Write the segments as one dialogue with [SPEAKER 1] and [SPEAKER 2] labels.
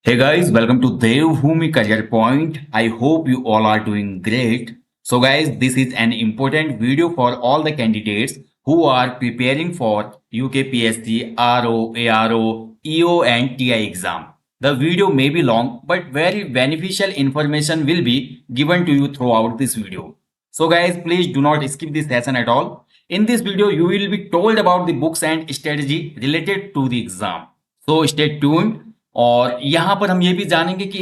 [SPEAKER 1] Hey guys, welcome to Devbhoomi Career Point. I hope you all are doing great. So guys, this is an important video for all the candidates who are preparing for UKPSC, RO, ARO, EO and TI exam. The video may be long, but very beneficial information will be given to you throughout this video. So guys, please do not skip this session at all. In this video, you will be told about the books and strategy related to the exam. So stay tuned. और यहाँ पर हम ये भी जानेंगे कि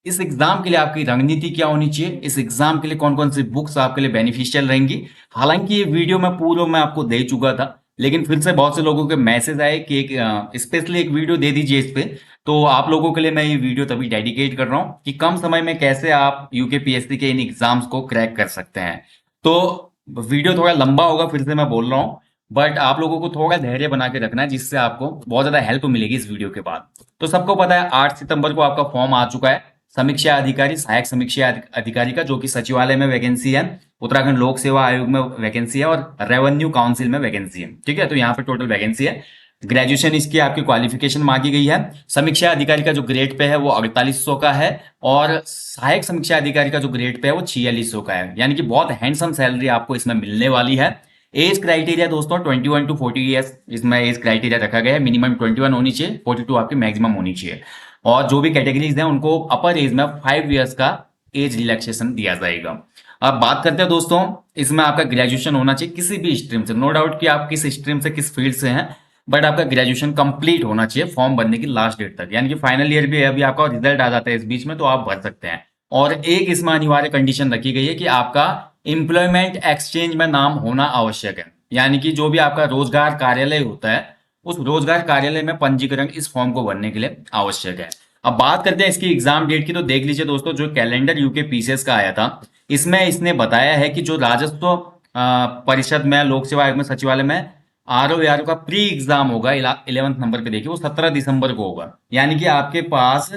[SPEAKER 1] इस exam के लिए आपकी रणनीति क्या होनी चाहिए, इस एग्जाम के लिए कौन कौन सी बुक्स आपके लिए बेनिफिशियल रहेंगी। हालांकि ये वीडियो मैं पूर्व में आपको दे चुका था, लेकिन फिर से बहुत से लोगों के मैसेज आए कि एक स्पेशली एक वीडियो दे दीजिए इस पे। तो आप लोगों के लिए मैं ये वीडियो तभी डेडिकेट कर रहा हूँ कि कम समय में कैसे आप यूकेपीएससी के इन एग्जाम्स को क्रैक कर सकते हैं। तो वीडियो थोड़ा लंबा होगा, फिर से मैं बोल रहा हूँ, बट आप लोगों को थोड़ा धैर्य बना के रखना है, जिससे आपको बहुत ज्यादा हेल्प मिलेगी इस वीडियो के बाद। तो सबको पता है 8 सितंबर को आपका फॉर्म आ चुका है समीक्षा अधिकारी, सहायक समीक्षा अधिकारी का, जो कि सचिवालय में वैकेंसी है, उत्तराखंड लोक सेवा आयोग में वैकेंसी है और रेवेन्यू काउंसिल में वैकेंसी है। ठीक है, तो यहाँ पे टोटल वैकेंसी है। ग्रेजुएशन इसकी आपकी क्वालिफिकेशन मांगी गई है। समीक्षा अधिकारी का जो ग्रेड पे है वो 4800 का है और सहायक समीक्षा अधिकारी का जो ग्रेड पे है वो 4600 का है, यानी कि बहुत हैंडसम सैलरी आपको इसमें मिलने वाली है। एज क्राइटेरिया दोस्तों 21 टू 40 ईयर्स इसमें एज क्राइटेरिया रखा गया है। मिनिमम 21 होनी चाहिए, 42 आपकी मैक्सिमम होनी चाहिए। और जो भी कैटेगरीज हैं उनको अपर एज में 5 ईयर्स का एज रिलैक्सेशन दिया जाएगा। अब बात करते हैं दोस्तों, इसमें आपका ग्रेजुएशन होना चाहिए किसी भी स्ट्रीम से। नो डाउट कि आप किस स्ट्रीम से किस फील्ड से हैं, बट आपका ग्रेजुएशन कंप्लीट होना चाहिए फॉर्म भरने की लास्ट डेट तक, यानी कि फाइनल ईयर भी अभी आपका रिजल्ट आ जाता है इस बीच में, तो आप भर सकते हैं। और एक इसमें अनिवार्य कंडीशन रखी गई है कि आपका एम्प्लॉयमेंट एक्सचेंज में नाम होना आवश्यक है, यानी कि जो भी आपका रोजगार कार्यालय होता है उस रोजगार कार्यालय में पंजीकरण इस फॉर्म को भरने के लिए आवश्यक है। अब बात करते हैं इसकी एग्जाम डेट की, तो देख लीजिए दोस्तों, जो कैलेंडर यूकेपीसीएस का आया था इसमें इसने बताया है कि जो राजस्व परिषद में, लोक सेवा आयोग में, सचिवालय में आरओ का प्री एग्जाम होगा 11th नंबर पे, देखिए वो 17 दिसंबर को होगा। यानी कि आपके पास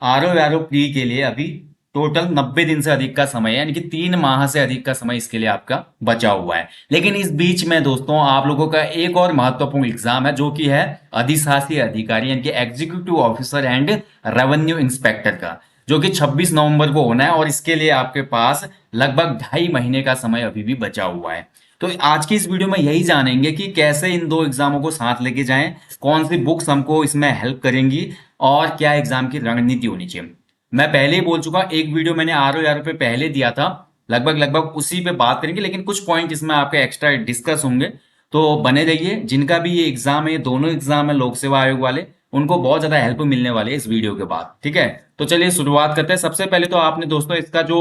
[SPEAKER 1] आरओ प्री के लिए अभी टोटल 90 दिन से अधिक का समय है, यानी कि 3 माह से अधिक का समय इसके लिए आपका बचा हुआ है। लेकिन इस बीच में दोस्तों आप लोगों का एक और महत्वपूर्ण एग्जाम है, जो कि है अधिशासी अधिकारी यानी कि executive officer and revenue inspector का, जो कि 26 नवंबर को होना है। और इसके लिए आपके पास लगभग 2.5 महीने का समय अभी भी बचा हुआ है। तो आज की इस वीडियो में यही जानेंगे कि कैसे इन दो एग्जामों को साथ लेके जाएं, कौन सी बुक्स हमको इसमें हेल्प करेंगी और क्या एग्जाम की रणनीति होनी चाहिए। मैं पहले ही बोल चुका, एक वीडियो मैंने आरओ पे पहले दिया था, लगभग उसी पे बात करेंगे, लेकिन कुछ पॉइंट इसमें आपके एक्स्ट्रा डिस्कस होंगे। तो बने रहिए, जिनका भी ये एग्जाम है, ये दोनों एग्जाम है लोक सेवा आयोग वाले, उनको बहुत ज्यादा हेल्प मिलने वाली है इस वीडियो के बाद। ठीक है, तो चलिए शुरुआत करते हैं। सबसे पहले तो आपने दोस्तों इसका जो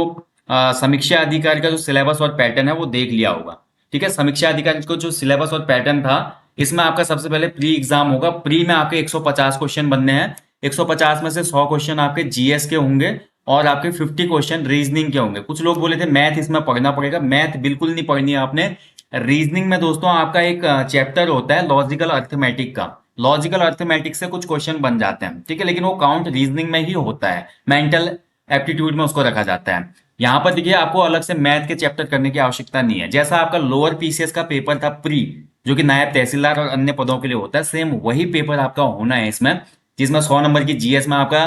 [SPEAKER 1] समीक्षा अधिकारी का जो सिलेबस और पैटर्न है वो देख लिया होगा। ठीक है, समीक्षा अधिकारी को जो सिलेबस और पैटर्न था, इसमें आपका सबसे पहले प्री एग्जाम होगा। प्री में आपके 150 क्वेश्चन बनने हैं। 150 में से 100 क्वेश्चन आपके जीएस के होंगे और आपके 50 क्वेश्चन रीजनिंग के होंगे। कुछ लोग बोले थे मैथ इसमें पढ़ना पड़ेगा, मैथ बिल्कुल नहीं पढ़नी है आपने। रीजनिंग में दोस्तों आपका एक चैप्टर होता है लॉजिकल अर्थमेटिक का, लॉजिकल अर्थमेटिक से कुछ क्वेश्चन बन जाते हैं। ठीक है, लेकिन वो काउंट रीजनिंग में ही होता है, मेंटल एप्टीट्यूड में उसको रखा जाता है। यहाँ पर देखिए आपको अलग से मैथ के चैप्टर करने की आवश्यकता नहीं है। जैसा आपका लोअर पीसीएस का पेपर था प्री, जो कि नायब तहसीलदार और अन्य पदों के लिए होता है, सेम वही पेपर आपका होना है इसमें, जिसमें 100 नंबर की जीएस में आपका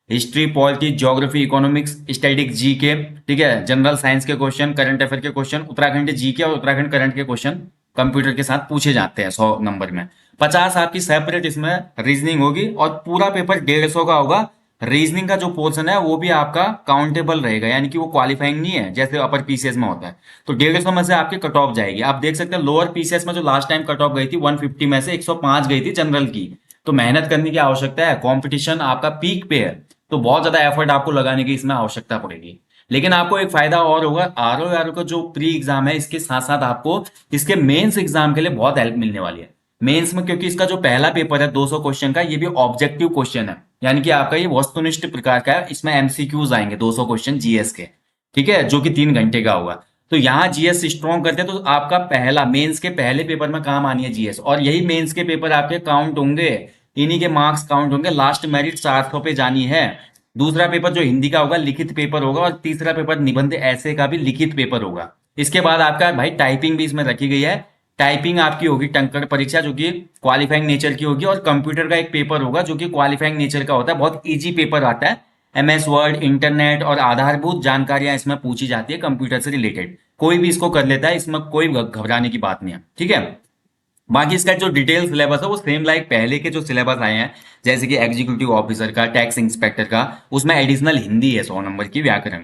[SPEAKER 1] history, polity, geography, economics, static GK, ठीक है, जनरल साइंस के क्वेश्चन, करंट अफेयर के क्वेश्चन, उत्तराखंड जीके और उत्तराखंड करंट के क्वेश्चन कंप्यूटर के साथ पूछे जाते हैं 100 नंबर में। 50 आपकी सेपरेट इसमें रीजनिंग होगी और पूरा पेपर 150 का होगा। रीजनिंग का जो पोर्शन है वो भी आपका काउंटेबल रहेगा, यानी कि वो क्वालिफाइंग नहीं है जैसे अपर पीसीएस में होता है। तो 150 में से आपकी कट ऑफ जाएगी। आप देख सकते हैं लोअर पीसीएस में जो लास्ट टाइम कट ऑफ गई थी 150 में से 105 गई थी जनरल की। तो मेहनत करने की आवश्यकता है, कंपटीशन आपका पीक पे है, तो बहुत ज्यादा एफर्ट आपको लगाने की इसमें आवश्यकता पड़ेगी। लेकिन आपको एक फायदा और होगा, आरओ का जो प्री एग्जाम है इसके साथ साथ आपको इसके मेंस एग्जाम के लिए बहुत हेल्प मिलने वाली है। मेंस में क्योंकि इसका जो पहला पेपर है 200 क्वेश्चन का, ये भी ऑब्जेक्टिव क्वेश्चन है, यानी कि आपका ये वस्तुनिष्ठ प्रकार का है। इसमें एमसीक्यूज आएंगे 200 क्वेश्चन जीएस के, ठीक है, जो कि 3 घंटे का होगा। तो यहाँ जीएस स्ट्रॉन्ग करते हैं तो आपका पहला मेंस के पहले पेपर में काम आनी है जीएस, और यही मेंस के पेपर आपके काउंट होंगे, इन्हीं के मार्क्स काउंट होंगे। लास्ट मेरिट 400 पे जानी है। दूसरा पेपर जो हिंदी का होगा लिखित पेपर होगा, और तीसरा पेपर निबंध ऐसे का भी लिखित पेपर होगा। इसके बाद आपका भाई टाइपिंग भी इसमें रखी गई है, टाइपिंग आपकी होगी टंकण परीक्षा जो कि क्वालिफाइंग नेचर की होगी, और कंप्यूटर का एक पेपर होगा जो कि क्वालिफाइंग नेचर का होता है, बहुत इजी पेपर आता है। एमएस वर्ड, इंटरनेट और आधारभूत जानकारियां इसमें पूछी जाती है कंप्यूटर से रिलेटेड। कोई भी इसको कर लेता है, इसमें कोई घबराने की बात नहीं है, ठीक है। बाकी इसका जो डिटेल सिलेबस है वो सेम लाइक पहले के जो सिलेबस आए हैं, जैसे कि एग्जीक्यूटिव ऑफिसर का, टैक्स इंस्पेक्टर का, उसमें एडिशनल हिंदी है 100 नंबर की व्याकरण,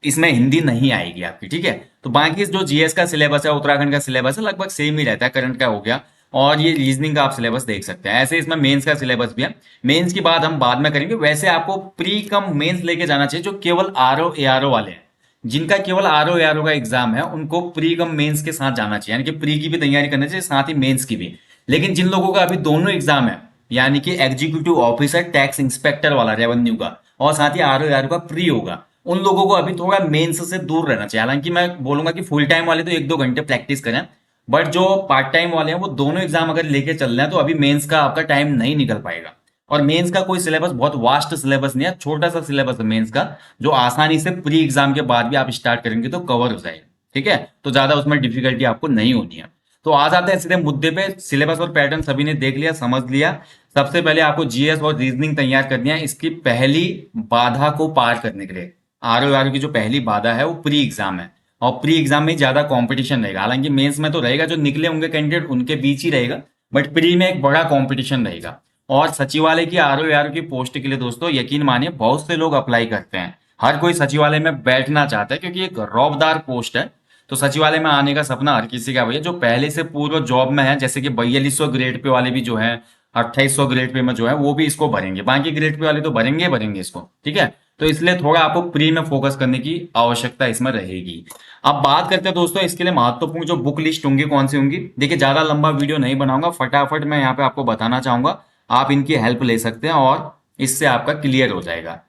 [SPEAKER 1] इसमें हिंदी नहीं आएगी आपकी, ठीक है। तो बाकी जो जीएस का सिलेबस है, उत्तराखंड का सिलेबस है, लगभग सेम ही रहता है, करंट का हो गया। और ये रीजनिंग का आप सिलेबस देख सकते हैं। ऐसे इसमें मेंस का सिलेबस भी है, मेंस की बात हम बाद में करेंगे। वैसे आपको प्री कम मेंस लेके जाना चाहिए, जो केवल आरओ एआरओ वाले हैं, जिनका केवल आरओ एआरओ का एग्जाम है, उनको प्री कम मेंस के साथ जाना चाहिए, यानी कि प्री की भी तैयारी करनी चाहिए, साथ ही मेंस की भी। लेकिन जिन लोगों का अभी दोनों एग्जाम है, यानी कि एग्जीक्यूटिव ऑफिसर, टैक्स इंस्पेक्टर वाला रेवेन्यू का, और साथ ही आरओ एआरओ का प्री होगा, उन लोगों को अभी थोड़ा मेंस से दूर रहना चाहिए। हालांकि मैं बोलूंगा कि फुल टाइम वाले तो 1-2 घंटे प्रैक्टिस करें, बट जो पार्ट टाइम वाले हैं वो दोनों एग्जाम अगर लेके चल रहे हैं तो अभी मेंस का आपका टाइम नहीं निकल पाएगा। और मेंस का कोई सिलेबस बहुत वास्ट सिलेबस नहीं है, छोटा सा सिलेबस है मेंस का, जो आसानी से प्री एग्जाम के बाद भी आप स्टार्ट करेंगे तो कवर हो जाएगा, ठीक है। तो ज्यादा उसमें डिफिकल्टी आपको नहीं होनी है। तो आ जाते हैं सीधे मुद्दे पे। सिलेबस और पैटर्न सभी ने देख लिया, समझ लिया। सबसे पहले आपको जीएस और रीजनिंग तैयार करनी है, इसकी पहली बाधा को पार करने के लिए। आरओ आर की जो पहली बाधा है वो प्री एग्जाम है, और प्री एग्जाम में ज्यादा कंपटीशन रहेगा। हालांकि मेंस में तो रहेगा, जो निकले होंगे कैंडिडेट उनके बीच ही रहेगा, बट प्री में एक बड़ा कंपटीशन रहेगा। और सचिवालय की आरओ आर की पोस्ट के लिए दोस्तों यकीन मानिए बहुत से लोग अप्लाई करते हैं। हर कोई सचिवालय में बैठना चाहता है, क्योंकि एक रौबदार पोस्ट है। तो सचिवालय में आने का सपना हर किसी का भैया, जो पहले से पूर्व जॉब में है, जैसे कि 4200 ग्रेड पे वाले भी जो है, 2800 ग्रेड पे में जो है वो भी इसको भरेंगे, बाकी ग्रेड पे वाले तो भरेंगे भरेंगे इसको, ठीक है। तो इसलिए थोड़ा आपको प्री में फोकस करने की आवश्यकता इसमें रहेगी। अब बात करते हैं दोस्तों इसके लिए महत्वपूर्ण जो बुक लिस्ट होंगी कौन सी होंगी। देखिए ज्यादा लंबा वीडियो नहीं बनाऊंगा, फटाफट मैं यहाँ पे आपको बताना चाहूंगा, आप इनकी हेल्प ले सकते हैं और इससे आपका क्लियर हो जाएगा।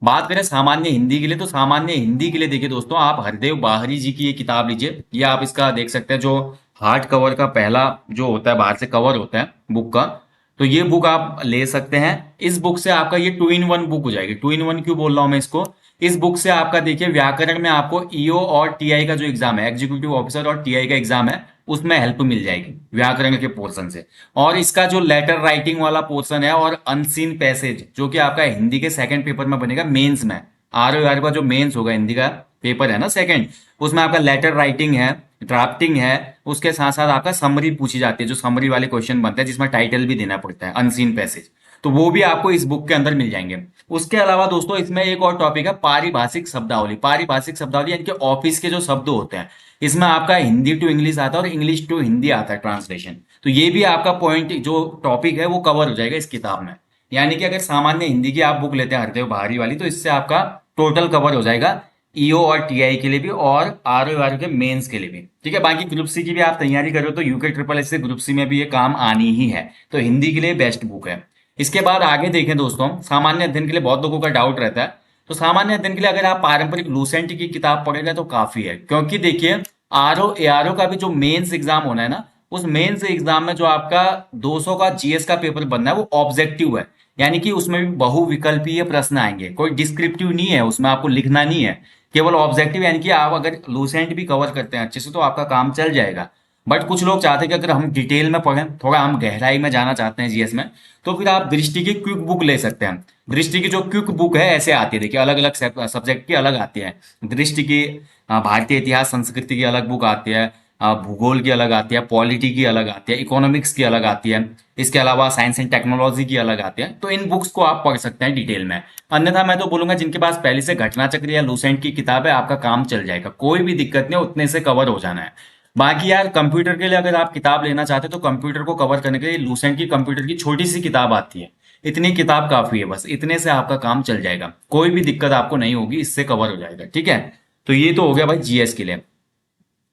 [SPEAKER 1] बात करें सामान्य हिंदी के लिए, तो सामान्य हिंदी के लिए देखिए दोस्तों, आप हरदेव बाहरी जी की ये किताब लीजिए। ये आप इसका देख सकते हैं, जो हार्ड कवर का पहला जो होता है, बाहर से कवर होता है बुक का, तो ये बुक आप ले सकते हैं। इस बुक से आपका ये 2-in-1 बुक हो जाएगी। 2-in-1 क्यों बोल रहा हूं मैं इसको, इस बुक से आपका देखिए व्याकरण में आपको ईओ और टीआई का जो एग्जाम है, एग्जीक्यूटिव ऑफिसर और टीआई का एग्जाम है, उसमें हेल्प मिल जाएगी व्याकरण के पोर्शन से। और इसका जो लेटर राइटिंग वाला पोर्शन है और अनसीन पैसेज, जो कि आपका हिंदी के सेकंड पेपर में बनेगा मेंस में, आर ओ आर का जो मेंस होगा हिंदी का पेपर है ना सेकंड, उसमें आपका लेटर राइटिंग है, ड्राफ्टिंग है, उसके साथ साथ आपका समरी पूछी जाती है, जो समरी वाले क्वेश्चन बनते हैं जिसमें टाइटल भी देना पड़ता है, अनसीन पैसेज, तो वो भी आपको इस बुक के अंदर मिल जाएंगे। उसके अलावा दोस्तों इसमें एक और टॉपिक है पारिभाषिक शब्दावली। पारिभाषिक शब्दावली यानी कि ऑफिस के जो शब्द होते हैं, इसमें आपका हिंदी टू इंग्लिश आता है और इंग्लिश टू हिंदी आता है ट्रांसलेशन। तो ये भी आपका पॉइंट जो टॉपिक है वो कवर हो जाएगा इस किताब में। यानी कि अगर सामान्य हिंदी की आप बुक लेते हैं हरदेव बाहरी वाली, तो इससे आपका टोटल कवर हो जाएगा ईओ और टीआई के लिए भी और आरओ आर के मेंस के लिए भी, ठीक है। बाकी ग्रुप सी की भी आप तैयारी कर रहे हो तो यूके ट्रिपल एस से ग्रुप सी में भी ये काम आनी ही है, तो हिंदी के लिए बेस्ट बुक है। इसके बाद आगे देखें दोस्तों, सामान्य अध्ययन के लिए बहुत लोगों का डाउट रहता है। तो सामान्य अध्ययन के लिए अगर आप पारंपरिक लूसेंट की किताब पढ़ेंगे तो काफी है, क्योंकि देखिए आरओ एआरओ का भी जो मेंस एग्जाम होना है ना, उस मेंस एग्जाम में जो आपका 200 का जीएस का पेपर बनना है वो ऑब्जेक्टिव है, यानी कि उसमें भी बहुविकल्पीय प्रश्न आएंगे, कोई डिस्क्रिप्टिव नहीं है, उसमें आपको लिखना नहीं है, केवल ऑब्जेक्टिव। यानी कि आप अगर लूसेंट भी कवर करते हैं अच्छे से तो आपका काम चल जाएगा। बट कुछ लोग चाहते हैं कि अगर हम डिटेल में पढ़ें, थोड़ा हम गहराई में जाना चाहते हैं जीएस में, तो फिर आप दृष्टि की क्विक बुक ले सकते हैं। दृष्टि की जो क्विक बुक है ऐसे आती है, देखिए अलग अलग सब्जेक्ट की अलग आती है। दृष्टि की भारतीय इतिहास संस्कृति की अलग बुक आती है, भूगोल की अलग आती है, पॉलिटी की अलग आती है, इकोनॉमिक्स की अलग आती है, इसके अलावा साइंस एंड टेक्नोलॉजी की अलग आती है। तो इन बुक्स को आप पढ़ सकते हैं डिटेल में। अन्यथा मैं तो बोलूंगा जिनके पास पहले से घटना चक्र या लूसेंट की किताब है, आपका काम चल जाएगा, कोई भी दिक्कत नहीं, उतने से कवर हो जाना है। बाकी यार कंप्यूटर के लिए अगर आप किताब लेना चाहते हो तो कंप्यूटर को कवर करने के लिए लूसेंट की कंप्यूटर की छोटी सी किताब आती है, इतनी किताब काफी है, बस इतने से आपका काम चल जाएगा, कोई भी दिक्कत आपको नहीं होगी, इससे कवर हो जाएगा, ठीक है। तो ये तो हो गया भाई जीएस के लिए।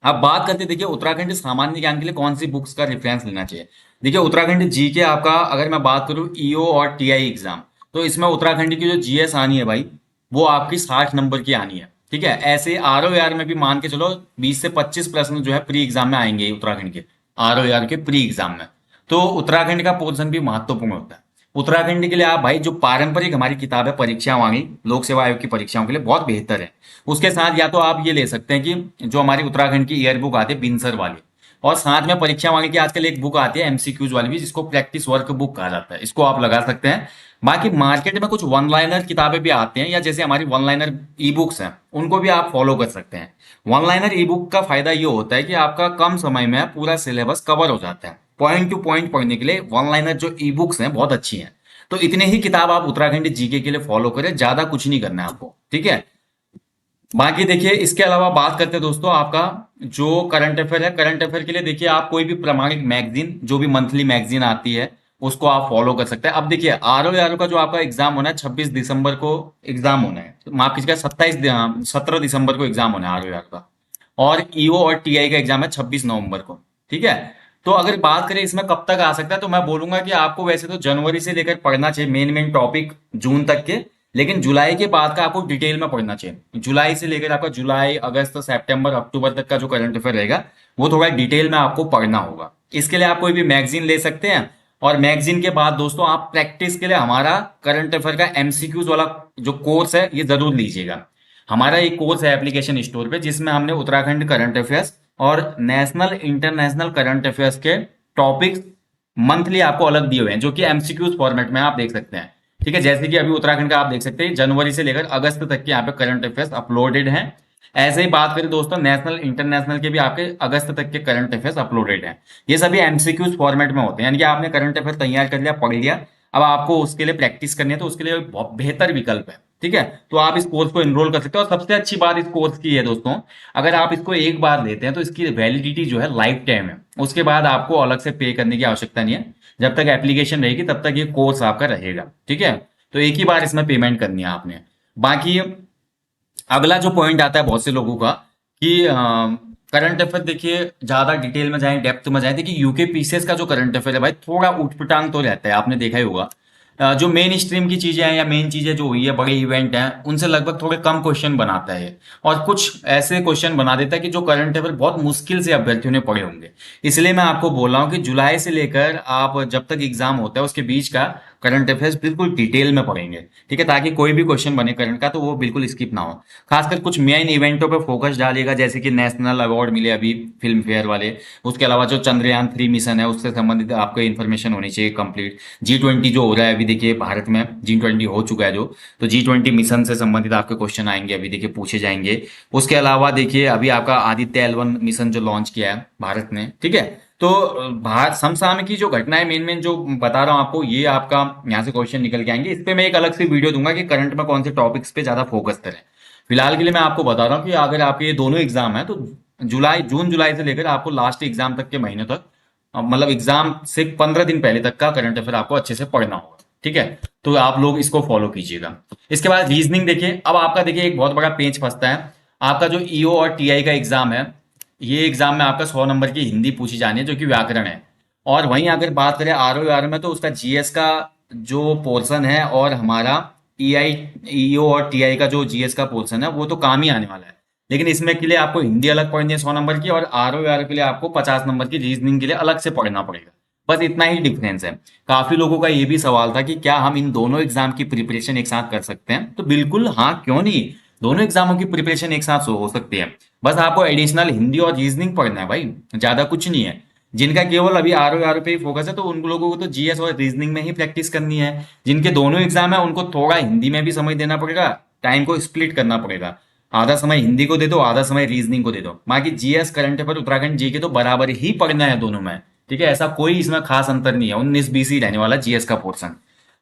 [SPEAKER 1] अब बात करते हैं देखिए उत्तराखंड सामान्य ज्ञान के लिए कौन सी बुक्स का रेफरेंस लेना चाहिए। देखिए उत्तराखंड जी के आपका अगर मैं बात करूं ईओ और टीआई एग्जाम, तो इसमें उत्तराखंड की जो जीएस आनी है भाई, वो आपकी 60 नंबर की आनी है, ठीक है। ऐसे आर ओ आर में भी मान के चलो 20 से 25 प्रश्न जो है प्री एग्जाम में आएंगे उत्तराखंड के, आर ओ आर के प्री एग्जाम में। तो उत्तराखंड का पोर्शन भी महत्वपूर्ण होता है। उत्तराखंड के लिए आप भाई जो पारंपरिक हमारी किताब है परीक्षा वाली, लोक सेवा आयोग की परीक्षाओं के लिए बहुत बेहतर है। उसके साथ या तो आप ये ले सकते हैं कि जो हमारी उत्तराखंड की ईयर बुक आती है बिनसर वाली, और साथ में परीक्षा वाले की आजकल एक बुक आती है एमसीक्यूज वाली भी, जिसको प्रैक्टिस वर्क बुक कहा जाता है, इसको आप लगा सकते हैं। बाकी मार्केट में कुछ वन लाइनर किताबें भी आती हैं, या जैसे हमारी वन लाइनर ई बुक्स हैं, उनको भी आप फॉलो कर सकते हैं। वन लाइनर ई बुक का फायदा ये होता है कि आपका कम समय में पूरा सिलेबस कवर हो जाता है। पॉइंट टू पॉइंट पढ़ने के लिए वन लाइनर जो ई बुक्स हैं बहुत अच्छी हैं। तो इतने ही किताब आप उत्तराखंड जीके के लिए फॉलो करें, ज्यादा कुछ नहीं करना है आपको, ठीक है। बाकी देखिए इसके अलावा बात करते हैं दोस्तों आपका जो करंट अफेयर है। करंट अफेयर के लिए देखिए आप कोई भी प्रमाणिक मैगजीन, जो भी मंथली मैगजीन आती है, उसको आप फॉलो कर सकते हैं। अब देखिए आरओ का जो आपका एग्जाम होना है 26 दिसंबर को एग्जाम होना है, तो माफ कीजिएगा 17 दिसंबर को एग्जाम होना है आरओ का। और ईओ और टीआई का एग्जाम है 26 नवंबर को, ठीक है। तो अगर बात करें इसमें कब तक आ सकता है, तो मैं बोलूंगा कि आपको वैसे तो जनवरी से लेकर पढ़ना चाहिए मेन मेन टॉपिक जून तक के, लेकिन जुलाई के बाद का आपको डिटेल में पढ़ना चाहिए। जुलाई से लेकर आपका जुलाई अगस्त सितंबर अक्टूबर तक का जो करंट अफेयर रहेगा वो थोड़ा डिटेल में आपको पढ़ना होगा। इसके लिए आप कोई भी मैगजीन ले सकते हैं। और मैगजीन के बाद दोस्तों आप प्रैक्टिस के लिए हमारा करंट अफेयर का एमसीक्यूज वाला जो कोर्स है ये जरूर लीजिएगा। हमारा एक कोर्स है एप्लीकेशन स्टोर पे, जिसमें हमने उत्तराखंड करंट अफेयर्स और नेशनल इंटरनेशनल करंट अफेयर्स के टॉपिक्स मंथली आपको अलग दिए हुए हैं, जो कि एमसीक्यूज फॉर्मेट में आप देख सकते हैं, ठीक है। जैसे कि अभी उत्तराखंड का आप देख सकते हैं जनवरी से लेकर अगस्त तक के यहाँ पे करंट अफेयर्स अपलोडेड हैं। ऐसे ही बात करें दोस्तों नेशनल इंटरनेशनल के भी आपके अगस्त तक के करंट अफेयर्स अपलोडेड हैं। ये सभी एमसीक्यूज फॉर्मेट में होते हैं, यानी कि आपने करंट अफेयर तैयार कर लिया, पढ़ लिया, अब आपको उसके लिए प्रैक्टिस करनी है, तो उसके लिए बहुत बेहतर विकल्प है, ठीक है। तो आप इस कोर्स को एनरोल कर सकते हो। और सबसे अच्छी बात इस कोर्स की है दोस्तों, अगर आप इसको एक बार लेते हैं तो इसकी वैलिडिटी जो है लाइफ टाइम है, उसके बाद आपको अलग से पे करने की आवश्यकता नहीं है। जब तक एप्लीकेशन रहेगी तब तक ये कोर्स आपका रहेगा, ठीक है। तो एक ही बार इसमें पेमेंट करनी है आपने। बाकी अगला जो पॉइंट आता है बहुत से लोगों का कि करंट अफेयर देखिए ज्यादा डिटेल में जाए, डेप्थ में जाए, देखिए यूके पीसीएस का जो करंट अफेयर है भाई थोड़ा उठपटांग तो रहता है, आपने देखा ही होगा। जो मेन स्ट्रीम की चीजें हैं या मेन चीजें जो हुई है बड़े इवेंट हैं उनसे लगभग थोड़े कम क्वेश्चन बनाता है, और कुछ ऐसे क्वेश्चन बना देता है कि जो करंट अफेयर बहुत मुश्किल से अभ्यर्थियों ने पढ़े होंगे। इसलिए मैं आपको बोल रहा हूँ कि जुलाई से लेकर आप जब तक एग्जाम होता है उसके बीच का करंट अफेयर्स बिल्कुल डिटेल में पढ़ेंगे, ठीक है, ताकि कोई भी क्वेश्चन बने करंट का तो वो बिल्कुल स्किप ना हो। खासकर कुछ मेन इवेंटों पे फोकस डालिएगा, जैसे कि नेशनल अवार्ड मिले अभी फिल्म फेयर वाले, उसके अलावा जो चंद्रयान 3 मिशन है उससे संबंधित आपको इन्फॉर्मेशन होनी चाहिए कंप्लीट। G20 जो हो रहा है अभी देखिए भारत में, G20 हो चुका है जो, तो G20 मिशन से संबंधित आपके क्वेश्चन आएंगे, अभी देखिए पूछे जाएंगे। उसके अलावा देखिए अभी आपका आदित्य L1 मिशन जो लॉन्च किया है भारत ने, ठीक है। तो भारत समसामयिक जो घटनाएं मेन मेन जो बता रहा हूँ आपको, ये आपका यहाँ से क्वेश्चन निकल के आएंगे। इस पे मैं एक अलग से वीडियो दूंगा कि करंट में कौन से टॉपिक्स पे ज्यादा फोकस करें। फिलहाल के लिए मैं आपको बता रहा हूँ कि अगर आपके ये दोनों एग्जाम है तो जून जुलाई से लेकर आपको लास्ट एग्जाम तक के महीने तक, मतलब एग्जाम से 15 दिन पहले तक का करंट अफेयर आपको अच्छे से पढ़ना होगा, ठीक है। तो आप लोग इसको फॉलो कीजिएगा। इसके बाद रीजनिंग देखिए, अब आपका देखिए एक बहुत बड़ा पेच फंसता है। आपका जो ईओ और टीआई का एग्जाम है, ये एग्जाम में आपका 100 नंबर की हिंदी पूछी जानी है जो कि व्याकरण है। और वहीं अगर बात करें आर में, तो उसका जीएस का जो पोर्शन है और हमारा ईओ और टीआई का जो जीएस का पोर्शन है वो तो काम ही आने वाला है। लेकिन इसमें के लिए आपको हिंदी अलग पढ़नी है 100 नंबर की, और आर के लिए आपको 50 नंबर की रीजनिंग के लिए अलग से पढ़ना पड़ेगा। बस इतना ही डिफरेंस है। काफी लोगों का ये भी सवाल था कि क्या हम इन दोनों एग्जाम की प्रिपरेशन एक साथ कर सकते हैं, तो बिल्कुल हाँ, क्यों नहीं। दोनों एग्जामों की प्रिपरेशन एक साथ हो सकती है। बस आपको एडिशनल हिंदी और रीजनिंग पढ़ना है भाई, ज्यादा कुछ नहीं है। जिनका केवल अभी आर पे ही फोकस है तो उन लोगों को तो जीएस और रीजनिंग में ही प्रैक्टिस करनी है। जिनके दोनों एग्जाम है उनको थोड़ा हिंदी में भी समय देना पड़ेगा, टाइम को स्प्लिट करना पड़ेगा। आधा समय हिंदी को दे दो, आधा समय रीजनिंग को दे दो। बाकी जीएस करंट अफेयर उत्तराखंड जी के तो बराबर ही पढ़ना है दोनों में, ठीक है। ऐसा कोई इसमें खास अंतर नहीं है, 19-20 ही रहने वाला जीएस का पोर्शन।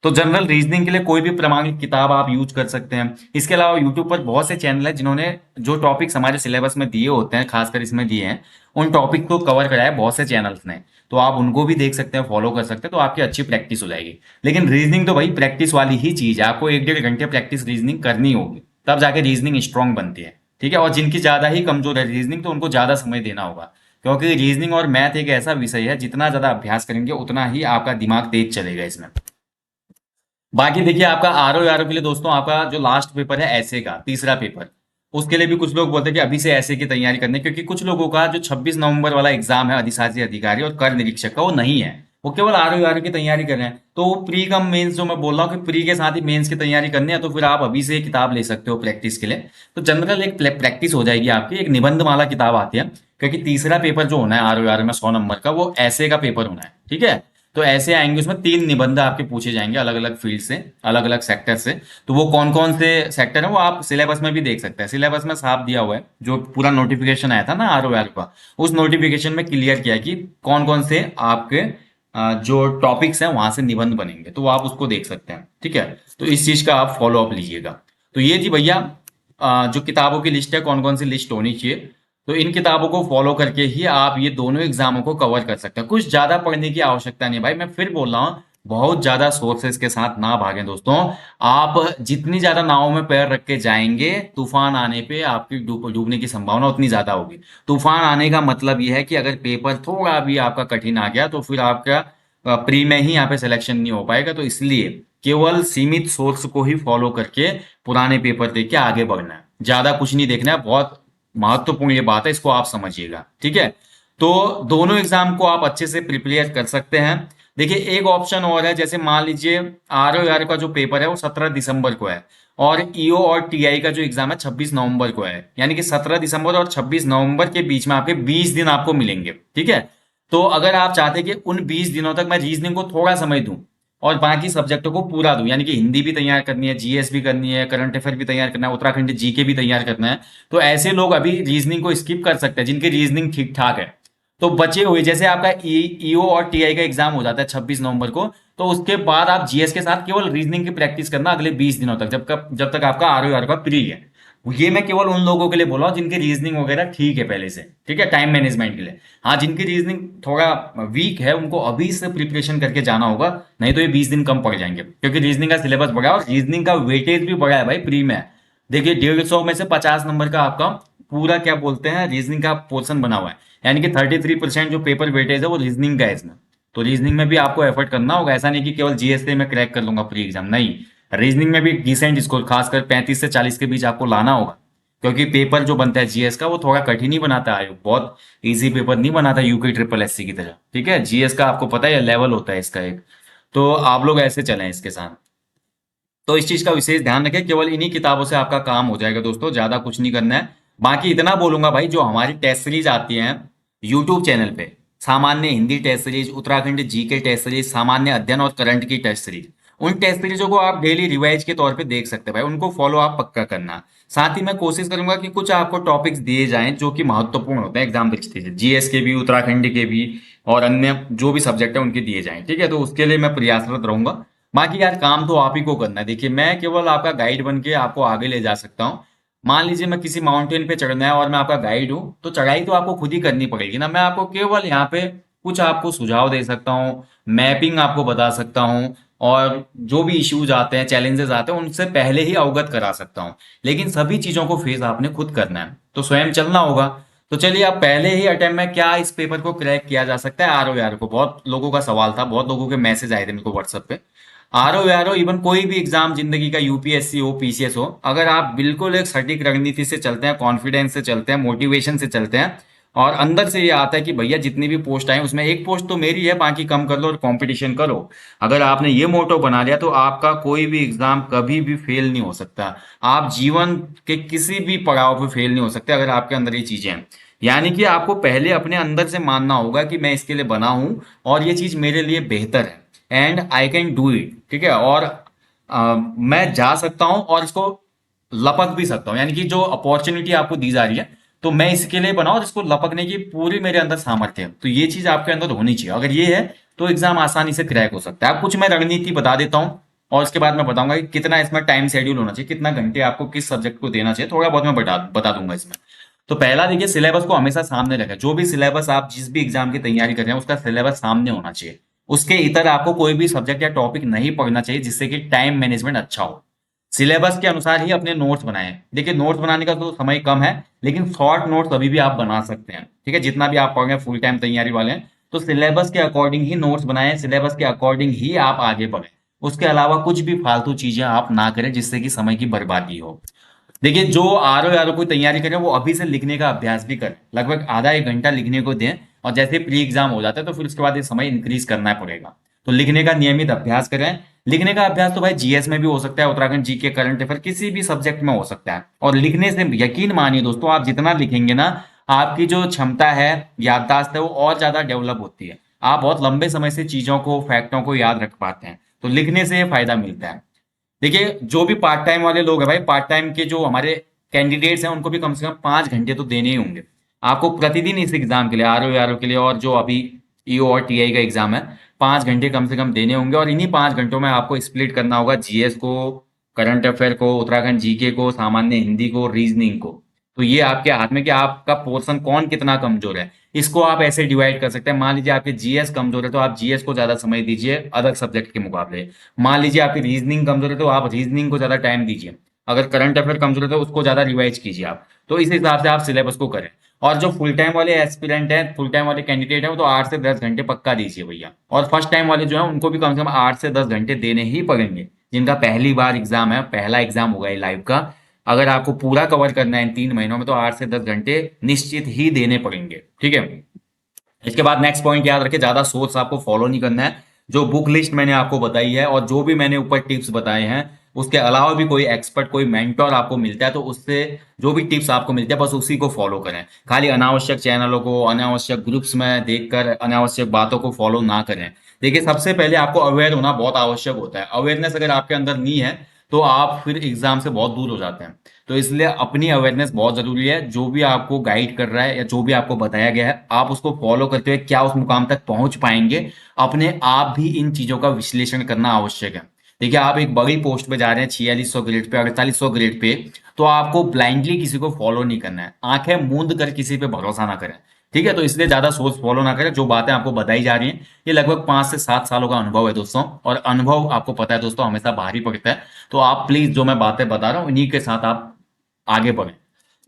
[SPEAKER 1] तो जनरल रीजनिंग के लिए कोई भी प्रमाणित किताब आप यूज कर सकते हैं। इसके अलावा यूट्यूब पर बहुत से चैनल है जिन्होंने जो टॉपिक्स हमारे सिलेबस में दिए होते हैं, खासकर इसमें दिए हैं, उन टॉपिक को कवर कराया है बहुत से चैनल्स ने। तो आप उनको भी देख सकते हैं, फॉलो कर सकते हैं, तो आपकी अच्छी प्रैक्टिस हो जाएगी। लेकिन रीजनिंग तो भाई प्रैक्टिस वाली ही चीज है, आपको 1-1.5 घंटे प्रैक्टिस रीजनिंग करनी होगी, तब जाके रीजनिंग स्ट्रांग बनती है, ठीक है। और जिनकी ज्यादा ही कमजोर है रीजनिंग, तो उनको ज्यादा समय देना होगा, क्योंकि रीजनिंग और मैथ एक ऐसा विषय है जितना ज्यादा अभ्यास करेंगे उतना ही आपका दिमाग तेज चलेगा इसमें। बाकी देखिए आपका आर के लिए दोस्तों आपका जो लास्ट पेपर है ऐसे का तीसरा पेपर, उसके लिए भी कुछ लोग बोलते हैं कि अभी से ऐसे की तैयारी करनी है, क्योंकि कुछ लोगों का जो 26 नवंबर वाला एग्जाम है अधिशासी अधिकारी और कर निरीक्षक का, वो नहीं है। वो केवल आर की तैयारी कर रहे हैं। तो वो प्री कम मेंस जो मैं बोल रहा हूँ कि प्री के साथ ही मेंस की तैयारी करनी है, तो फिर आप अभी से किताब ले सकते हो प्रैक्टिस के लिए। तो जनरल एक प्रैक्टिस हो जाएगी आपकी। एक निबंध माला किताब आती है, क्योंकि तीसरा पेपर जो होना है आर में 100 नंबर का, वो ऐसे का पेपर होना है, ठीक है। तो ऐसे आएंगे, उसमें 3 निबंध आपके पूछे जाएंगे अलग अलग फील्ड से, अलग अलग सेक्टर से। तो वो कौन कौन से सेक्टर है वो आप सिलेबस में भी देख सकते हैं। सिलेबस में साफ दिया हुआ है, जो पूरा नोटिफिकेशन आया था ना आर का, उस नोटिफिकेशन में क्लियर किया कि कौन कौन से आपके जो टॉपिक्स हैं वहां से निबंध बनेंगे, तो वो आप उसको देख सकते हैं, ठीक है। तो इस चीज का आप फॉलो अप लीजिएगा। तो ये थी भैया जो किताबों की लिस्ट है, कौन कौन सी लिस्ट होनी चाहिए। तो इन किताबों को फॉलो करके ही आप ये दोनों एग्जामों को कवर कर सकते हैं। कुछ ज्यादा पढ़ने की आवश्यकता नहीं भाई, मैं फिर बोल रहा हूँ, बहुत ज्यादा सोर्सेस के साथ ना भागें दोस्तों। आप जितनी ज्यादा नाव में पैर रख के जाएंगे, तूफान आने पे आपकी डूबने की संभावना उतनी ज्यादा होगी। तूफान आने का मतलब यह है कि अगर पेपर थोड़ा भी आपका कठिन आ गया, तो फिर आपका प्री में ही यहाँ पे सिलेक्शन नहीं हो पाएगा। तो इसलिए केवल सीमित सोर्स को ही फॉलो करके पुराने पेपर देख के आगे बढ़ना है, ज्यादा कुछ नहीं देखना है। बहुत महत्वपूर्ण ये बात है, इसको आप समझिएगा, ठीक है। तो दोनों एग्जाम को आप अच्छे से प्रिपेयर कर सकते हैं। देखिए एक ऑप्शन और है, जैसे मान लीजिए आर का जो पेपर है वो 17 दिसंबर को है, और ईओ और टीआई का जो एग्जाम है 26 नवंबर को है। यानी कि 17 दिसंबर और 26 नवंबर के बीच में आपके 20 दिन आपको मिलेंगे, ठीक है। तो अगर आप चाहते हैं कि उन 20 दिनों तक मैं रीजनिंग को थोड़ा समय दूं और बाकी सब्जेक्टों को पूरा दूं, यानी कि हिंदी भी तैयार करनी है, जीएस भी करनी है, करंट अफेयर भी तैयार करना है, उत्तराखंड जीके भी तैयार करना है, तो ऐसे लोग अभी रीजनिंग को स्किप कर सकते हैं जिनकी रीजनिंग ठीक ठाक है। तो बचे हुए, जैसे आपका ईओ और टीआई का एग्जाम हो जाता है 26 नवंबर को, तो उसके बाद आप जीएस के साथ केवल रीजनिंग की प्रैक्टिस करना अगले 20 दिनों तक, जब तक आपका आर का प्री है। ये मैं केवल उन लोगों के लिए बोला हूँ जिनकी रीजनिंग वगैरह ठीक है पहले से, ठीक है, टाइम मैनेजमेंट के लिए। हाँ, जिनकी रीजनिंग थोड़ा वीक है उनको अभी से प्रिपरेशन करके जाना होगा, नहीं तो ये 20 दिन कम पड़ जाएंगे, क्योंकि रीजनिंग का सिलेबस बड़ा है और रीजनिंग का वेटेज भी बड़ा है भाई प्री में। देखिए 150 में से 50 नंबर का आपका पूरा क्या बोलते हैं रीजनिंग का पोर्शन बना हुआ है, यानी कि 33% जो पेपर वेटेज है वो रीजनिंग का है इसमें। तो रीजनिंग में भी आपको एफर्ट करना होगा, ऐसा नहीं कि केवल जीएसटी में क्रैक कर लूंगा प्री एग्जाम, नहीं। रीजनिंग में भी डिसेंट स्कोर, खासकर 35 से 40 के बीच आपको लाना होगा, क्योंकि पेपर जो बनता है जीएस का वो थोड़ा कठिन ही बनाता है आयोग, बहुत इजी पेपर नहीं बनाता यूके ट्रिपल एससी की तरह, ठीक है। जीएस का आपको पता है लेवल होता है इसका एक। तो आप लोग ऐसे चलें इसके साथ। तो इस चीज का विशेष ध्यान रखें, केवल इन्हीं किताबों से आपका काम हो जाएगा दोस्तों, ज्यादा कुछ नहीं करना है। बाकी इतना बोलूंगा भाई, जो हमारी टेस्ट सीरीज आती है यूट्यूब चैनल पे, सामान्य Hindi test series, Uttarakhand GK test series, सामान्य अध्ययन और करंट की टेस्ट सीरीज, उन टेस्ट सीरीजों को आप डेली रिवाइज के तौर पे देख सकते हैं भाई, उनको फॉलो आप पक्का करना। साथ ही मैं कोशिश करूंगा कि कुछ आपको टॉपिक्स दिए जाएं जो कि महत्वपूर्ण होते हैं एग्जाम दृष्टि से, जीएस के भी, उत्तराखंड के भी, और अन्य जो भी सब्जेक्ट है उनके दिए जाएं, ठीक है। तो उसके लिए मैं प्रयासरत रहूंगा। बाकी यार काम तो आप ही को करना है। देखिए मैं केवल आपका गाइड बन के आपको आगे ले जा सकता हूँ। मान लीजिए मैं किसी माउंटेन पे चढ़ना है और मैं आपका गाइड हूँ, तो चढ़ाई तो आपको खुद ही करनी पड़ेगी ना। मैं आपको केवल यहाँ पे कुछ आपको सुझाव दे सकता हूँ, मैपिंग आपको बता सकता हूँ, और जो भी इश्यूज आते हैं, चैलेंजेस आते हैं, उनसे पहले ही अवगत करा सकता हूँ। लेकिन सभी चीजों को फेस आपने खुद करना है, तो स्वयं चलना होगा। तो चलिए, आप पहले ही अटेम्प्ट में क्या इस पेपर को क्रैक किया जा सकता है आर को, बहुत लोगों का सवाल था, बहुत लोगों के मैसेज आए थे मेरे को व्हाट्सएप पे। आर ओ इवन कोई भी एग्जाम जिंदगी का, यूपीएससी हो, पीसीएस हो, अगर आप बिल्कुल एक सटीक रणनीति से चलते हैं, कॉन्फिडेंस से चलते हैं, मोटिवेशन से चलते हैं, और अंदर से ये आता है कि भैया जितनी भी पोस्ट आए उसमें एक पोस्ट तो मेरी है, बाकी कम कर लो और कंपटीशन करो। अगर आपने ये मोटो बना लिया तो आपका कोई भी एग्जाम कभी भी फेल नहीं हो सकता। आप जीवन के किसी भी पड़ाव पे फेल नहीं हो सकते अगर आपके अंदर ये चीजें हैं। यानी कि आपको पहले अपने अंदर से मानना होगा कि मैं इसके लिए बना हूं और ये चीज मेरे लिए बेहतर है, and I can do it, ठीक है। और मैं जा सकता हूं और इसको लपक भी सकता हूं, यानी कि जो अपॉर्चुनिटी आपको दी जा रही है, तो मैं इसके लिए बना और इसको लपकने की पूरी मेरे अंदर सामर्थ्य है। तो ये चीज आपके अंदर होनी चाहिए, अगर ये है तो एग्जाम आसानी से क्रैक हो सकता है। अब कुछ मैं रणनीति बता देता हूँ, और उसके बाद मैं बताऊंगा कि कितना इसमें टाइम शेड्यूल होना चाहिए, कितना घंटे आपको किस सब्जेक्ट को देना चाहिए, थोड़ा बहुत मैं बता दूंगा इसमें। तो पहला देखिए, सिलेबस को हमेशा सामने रखें। जो भी सिलेबस आप जिस भी एग्जाम की तैयारी कर रहे हैं उसका सिलेबस सामने होना चाहिए। उसके इतर आपको कोई भी सब्जेक्ट या टॉपिक नहीं पढ़ना चाहिए, जिससे कि टाइम मैनेजमेंट अच्छा हो। सिलेबस के अनुसार ही अपने नोट्स बनाएं। देखिए नोट्स बनाने का तो समय कम है, लेकिन शॉर्ट नोट्स अभी भी आप बना सकते हैं, ठीक है। जितना भी आप पढ़ रहे हैं, फुल टाइम तैयारी वाले हैं, तो सिलेबस के अकॉर्डिंग ही नोट्स बनाएं, सिलेबस के अकॉर्डिंग ही आप आगे बढ़ें। उसके अलावा कुछ भी फालतू चीजें आप ना करें जिससे कि समय की बर्बादी हो। देखिए जो आर की तैयारी करें वो अभी से लिखने का अभ्यास भी करें, लगभग आधा एक घंटा लिखने को दें, और जैसे प्री एग्जाम हो जाता है तो फिर उसके बाद ये समय इंक्रीज करना पड़ेगा। तो लिखने का नियमित अभ्यास करें। लिखने का अभ्यास तो भाई जीएस में भी हो सकता है, उत्तराखंड जीके, करंट अफेयर, किसी भी सब्जेक्ट में हो सकता है। और लिखने से यकीन मानिए दोस्तों, आप जितना लिखेंगे ना, आपकी जो क्षमता है, याददाश्त है, वो और ज्यादा डेवलप होती है। आप बहुत लंबे समय से चीजों को, फैक्टों को याद रख पाते हैं। तो लिखने से ये फायदा मिलता है। देखिए, जो भी पार्ट टाइम वाले लोग हैं भाई, पार्ट टाइम के जो हमारे कैंडिडेट्स हैं, उनको भी कम से कम 5 घंटे तो देने ही होंगे आपको प्रतिदिन इस एग्जाम के लिए, आर ओ के लिए, और जो अभी ईओ और टीआई का एग्जाम है, 5 घंटे कम से कम देने होंगे। और इन्हीं 5 घंटों में आपको स्प्लिट करना होगा जीएस को, करंट अफेयर को, उत्तराखंड जीके को, सामान्य हिंदी को, रीजनिंग को। तो ये आपके हाथ में कि आपका पोर्शन कौन कितना कमजोर है। इसको आप ऐसे डिवाइड कर सकते हैं। मान लीजिए आपके जीएस कमजोर है तो आप जीएस को ज्यादा समय दीजिए अदर सब्जेक्ट के मुकाबले। मान लीजिए आपकी रीजनिंग कमजोर है तो आप रीजनिंग को ज्यादा टाइम दीजिए। अगर करंट अफेयर कमजोर है तो उसको ज्यादा रिवाइज कीजिए आप। तो इस हिसाब से आप सिलेबस को करें। और जो फुल टाइम वाले एस्पिरेंट हैं, फुल टाइम वाले कैंडिडेट हैं, वो तो 8 से 10 घंटे पक्का दीजिए भैया। और फर्स्ट टाइम वाले जो है उनको भी कम से कम 8 से 10 घंटे देने ही पड़ेंगे। जिनका पहली बार एग्जाम है, पहला एग्जाम होगा ये लाइव का, अगर आपको पूरा कवर करना है इन 3 महीनों में, तो 8 से 10 घंटे निश्चित ही देने पड़ेंगे। ठीक है। इसके बाद नेक्स्ट पॉइंट याद रखें, ज्यादा सोर्स आपको फॉलो नहीं करना है। जो बुक लिस्ट मैंने आपको बताई है और जो भी मैंने ऊपर टिप्स बताए हैं, उसके अलावा भी कोई एक्सपर्ट, कोई मेंटोर आपको मिलता है तो उससे जो भी टिप्स आपको मिलते हैं बस उसी को फॉलो करें। खाली अनावश्यक चैनलों को, अनावश्यक ग्रुप्स में देखकर अनावश्यक बातों को फॉलो ना करें। देखिए, सबसे पहले आपको अवेयर होना बहुत आवश्यक होता है। अवेयरनेस अगर आपके अंदर नहीं है तो आप फिर एग्जाम से बहुत दूर हो जाते हैं। तो इसलिए अपनी अवेयरनेस बहुत जरूरी है। जो भी आपको गाइड कर रहा है या जो भी आपको बताया गया है, आप उसको फॉलो करते हुए क्या उस मुकाम तक पहुंच पाएंगे, अपने आप भी इन चीजों का विश्लेषण करना आवश्यक है। देखिए, आप एक बड़ी पोस्ट पे जा रहे हैं, 4600 ग्रेड पे, 4800 ग्रेड पे, तो आपको ब्लाइंडली किसी को फॉलो नहीं करना है। आंखें मूंद कर किसी पे भरोसा ना करें। ठीक है। तो इसलिए ज्यादा सोर्स फॉलो ना करें। जो बातें आपको बताई जा रही हैं, ये लगभग 5 से 7 सालों का अनुभव है दोस्तों। और अनुभव आपको पता है दोस्तों, हमेशा भारी पड़ता है। तो आप प्लीज जो मैं बातें बता रहा हूँ इन्हीं के साथ आप आगे बढ़े।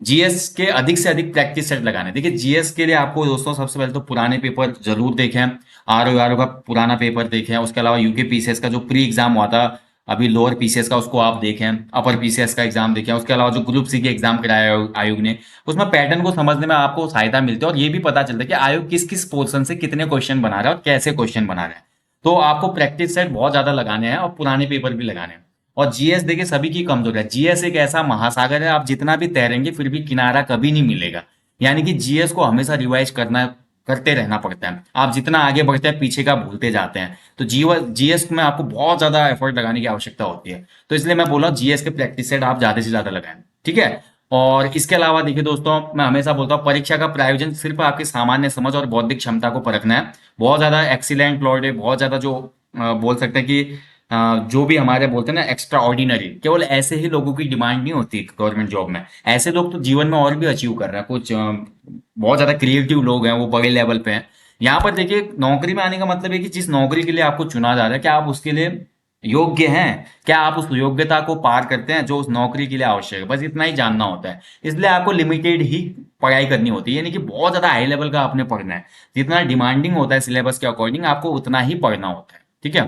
[SPEAKER 1] जीएस के अधिक से अधिक प्रैक्टिस सेट लगाने। देखिए, जीएस के लिए आपको दोस्तों सबसे पहले तो पुराने पेपर जरूर देखें। आर का पुराना पेपर देखें। उसके अलावा यूके पीसीएस का जो प्री एग्जाम हुआ था अभी लोअर पीसीएस का, उसको आप देखें। अपर पीसीएस का एग्जाम देखें। उसके अलावा जो ग्रुप सी के एग्जाम कराया आयोग ने, उसमें पैटर्न को समझने में आपको सहायता मिलती है और ये भी पता चलता है कि आयोग किस किस पोर्शन से कितने क्वेश्चन बना रहा है और कैसे क्वेश्चन बना रहा है। तो आपको प्रैक्टिस सेट बहुत ज्यादा लगाने हैं और पुराने पेपर भी लगाने हैं। और जीएस देखिए सभी की कमजोर है। जीएस एक ऐसा महासागर है, आप जितना भी तैरेंगे फिर भी किनारा कभी नहीं मिलेगा। यानी कि जीएस को हमेशा रिवाइज करना, करते रहना पड़ता है। आप जितना आगे बढ़ते हैं पीछे का भूलते जाते हैं। तो जीएस में आपको बहुत ज्यादा एफर्ट लगाने की आवश्यकता होती है। तो इसलिए मैं बोल रहा हूँ जीएस के प्रैक्टिस सेट आप ज्यादा से ज्यादा लगाएं। ठीक है। और इसके अलावा देखिए दोस्तों, मैं हमेशा बोलता हूँ परीक्षा का प्रायोजन सिर्फ आपकी सामान्य समझ और बौद्धिक क्षमता को परखना है। बहुत ज्यादा एक्सीलेंट लॉर्ड, बहुत ज्यादा जो बोल सकते हैं कि जो भी हमारे बोलते हैं ना एक्स्ट्रा ऑर्डिनरी, केवल ऐसे ही लोगों की डिमांड नहीं होती गवर्नमेंट जॉब में। ऐसे लोग तो जीवन में और भी अचीव कर रहे हैं। कुछ बहुत ज्यादा क्रिएटिव लोग हैं, वो बड़े लेवल पे हैं। यहाँ पर देखिए, नौकरी में आने का मतलब है कि जिस नौकरी के लिए आपको चुना जा रहा है, क्या आप उसके लिए योग्य हैं, क्या आप उस योग्यता को पार करते हैं जो उस नौकरी के लिए आवश्यक है। बस इतना ही जानना होता है। इसलिए आपको लिमिटेड ही पढ़ाई करनी होती है, यानी कि बहुत ज्यादा हाई लेवल का आपने पढ़ना है। जितना डिमांडिंग होता है सिलेबस के अकॉर्डिंग, आपको उतना ही पढ़ना होता है। ठीक है।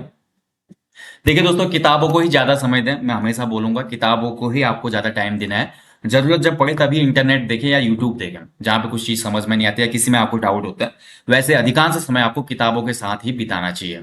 [SPEAKER 1] देखिए दोस्तों, किताबों को ही ज्यादा समय दें। मैं हमेशा बोलूंगा किताबों को ही आपको ज्यादा टाइम देना है। जरूरत जब पड़े तभी इंटरनेट देखें या यूट्यूब देखें, जहां पे कुछ चीज समझ में नहीं आती है, किसी में आपको डाउट होता है। वैसे अधिकांश समय आपको किताबों के साथ ही बिताना चाहिए।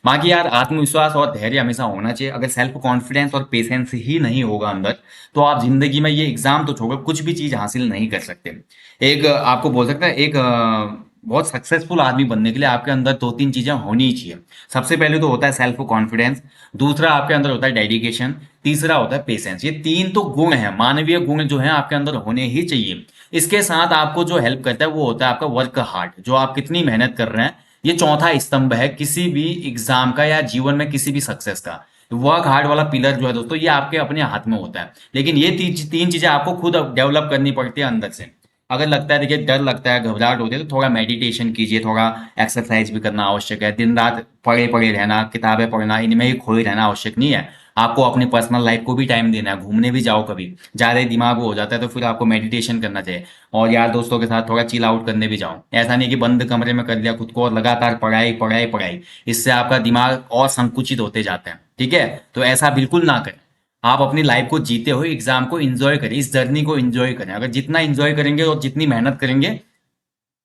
[SPEAKER 1] बाकी यार, आत्मविश्वास और धैर्य हमेशा होना चाहिए। अगर सेल्फ कॉन्फिडेंस और पेशेंस ही नहीं होगा अंदर, तो आप जिंदगी में ये एग्जाम तो छोड़ो, कुछ भी चीज हासिल नहीं कर सकते। एक आपको बोल सकता है, एक बहुत सक्सेसफुल आदमी बनने के लिए आपके अंदर 2-3 चीजें होनी ही चाहिए। सबसे पहले तो होता है सेल्फ कॉन्फिडेंस, दूसरा आपके अंदर होता है डेडिकेशन, तीसरा होता है पेशेंस। ये तीन तो गुण हैं, मानवीय गुण जो है आपके अंदर होने ही चाहिए। इसके साथ आपको जो हेल्प करता है वो होता है आपका वर्क हार्ड, जो आप कितनी मेहनत कर रहे हैं। ये चौथा स्तंभ है किसी भी एग्जाम का या जीवन में किसी भी सक्सेस का। वर्क हार्ड वाला पिलर जो है दोस्तों, ये आपके अपने हाथ में होता है। लेकिन ये तीन चीजें आपको खुद डेवलप करनी पड़ती है अंदर से। अगर लगता है, देखिए डर लगता है, घबराहट होती है, तो थोड़ा मेडिटेशन कीजिए, थोड़ा एक्सरसाइज भी करना आवश्यक है। दिन रात पढ़े पढ़े रहना, किताबें पढ़ना, इनमें ही खोए रहना आवश्यक नहीं है। आपको अपनी पर्सनल लाइफ को भी टाइम देना है। घूमने भी जाओ, कभी ज्यादा ही दिमाग हो जाता है तो फिर आपको मेडिटेशन करना चाहिए। और यार दोस्तों के साथ थोड़ा चिल आउट करने भी जाओ। ऐसा नहीं कि बंद कमरे में कर लिया खुद को और लगातार पढ़ाई पढ़ाई पढ़ाई। इससे आपका दिमाग और संकुचित होते जाते हैं। ठीक है। तो ऐसा बिल्कुल ना करें। आप अपनी लाइफ को जीते हुए एग्जाम को एंजॉय करें, इस जर्नी को एंजॉय करें। अगर जितना एंजॉय करेंगे और जितनी मेहनत करेंगे,